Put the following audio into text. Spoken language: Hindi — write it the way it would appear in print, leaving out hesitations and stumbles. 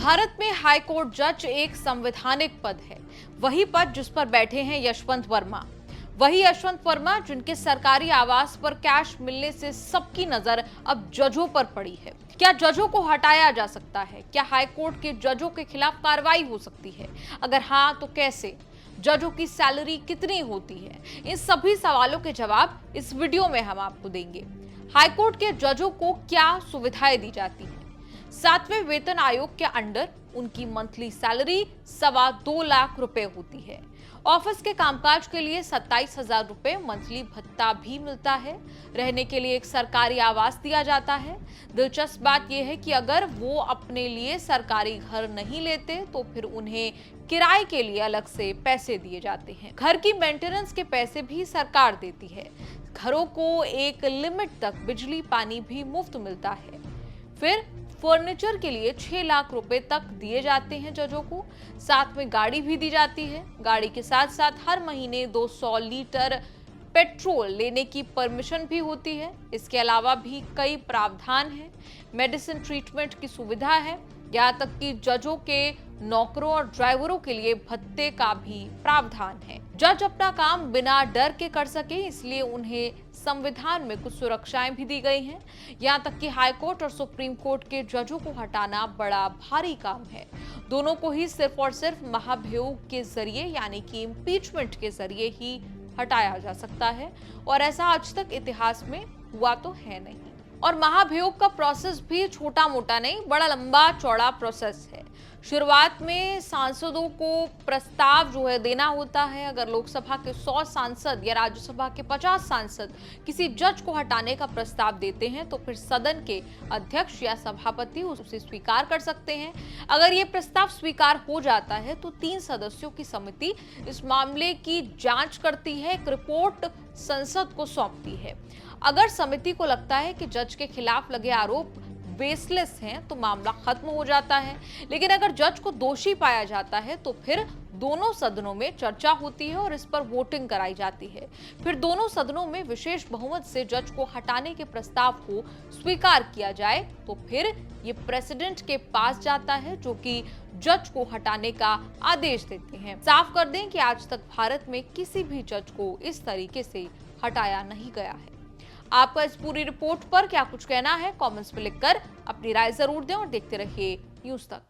भारत में हाई कोर्ट जज एक संवैधानिक पद है। वही पद जिस पर बैठे हैं यशवंत वर्मा। वही यशवंत वर्मा जिनके सरकारी आवास पर कैश मिलने से सबकी नजर अब जजों पर पड़ी है। क्या जजों को हटाया जा सकता है? क्या हाई कोर्ट के जजों के खिलाफ कार्रवाई हो सकती है? अगर हाँ तो कैसे? जजों की सैलरी कितनी होती है? इन सभी सवालों के जवाब इस वीडियो में हम आपको देंगे। हाई कोर्ट के जजों को क्या सुविधाएं दी जाती है? 7वें वेतन आयोग के अंडर उनकी मंथली सैलरी 2.25 लाख रुपए होती है। ऑफिस के कामकाज के लिए 27,000 रुपए मंथली भत्ता भी मिलता है। रहने के लिए एक सरकारी आवास दिया जाता है। दिलचस्प बात यह है कि अगर वो अपने लिए सरकारी घर नहीं लेते तो फिर उन्हें किराए के लिए अलग से पैसे दिए जाते हैं। घर की मेंटेनेंस के पैसे भी सरकार देती है। घरों को एक लिमिट तक बिजली पानी भी मुफ्त मिलता है। फिर फर्नीचर के लिए 6 लाख रुपए तक दिए जाते हैं जजों को। साथ में गाड़ी भी दी जाती है। गाड़ी के साथ साथ हर महीने 200 लीटर पेट्रोल लेने की परमिशन भी होती है। इसके अलावा भी कई प्रावधान हैं। मेडिसिन ट्रीटमेंट की सुविधा है। यहाँ तक कि जजों के नौकरों और ड्राइवरों के लिए भत्ते का भी प्रावधान है। जज अपना काम बिना डर के कर सके, इसलिए उन्हें संविधान में कुछ सुरक्षाएं भी दी गई हैं। यहाँ तक कि हाई कोर्ट और सुप्रीम कोर्ट के जजों को हटाना बड़ा भारी काम है। दोनों को ही सिर्फ और सिर्फ महाभियोग के जरिए यानी कि इम्पीचमेंट के जरिए ही हटाया जा सकता है, और ऐसा आज तक इतिहास में हुआ तो है नहीं। और महाभियोग का प्रोसेस भी छोटा मोटा नहीं, बड़ा लंबा चौड़ा प्रोसेस है। शुरुआत में सांसदों को प्रस्ताव जो है देना होता है। अगर लोकसभा के 100 सांसद या राज्यसभा के 50 सांसद किसी जज को हटाने का प्रस्ताव देते हैं तो फिर सदन के अध्यक्ष या सभापति उसे स्वीकार कर सकते हैं। अगर ये प्रस्ताव स्वीकार हो जाता है तो 3 सदस्यों की समिति इस मामले की जांच करती है, एक रिपोर्ट संसद को सौंपती है। अगर समिति को लगता है कि जज के खिलाफ लगे आरोप बेसलेस हैं तो मामला खत्म हो जाता है। लेकिन अगर जज को दोषी पाया जाता है तो फिर दोनों सदनों में चर्चा होती है और इस पर वोटिंग कराई जाती है। फिर दोनों सदनों में विशेष बहुमत से जज को हटाने के प्रस्ताव को स्वीकार किया जाए तो फिर ये प्रेसिडेंट के पास जाता है, जो कि जज को हटाने का आदेश देते हैं। साफ कर दें कि आज तक भारत में किसी भी जज को इस तरीके से हटाया नहीं गया है। आपका इस पूरी रिपोर्ट पर क्या कुछ कहना है? कमेंट्स में लिखकर अपनी राय जरूर दें और देखते रहिए न्यूज़ तक।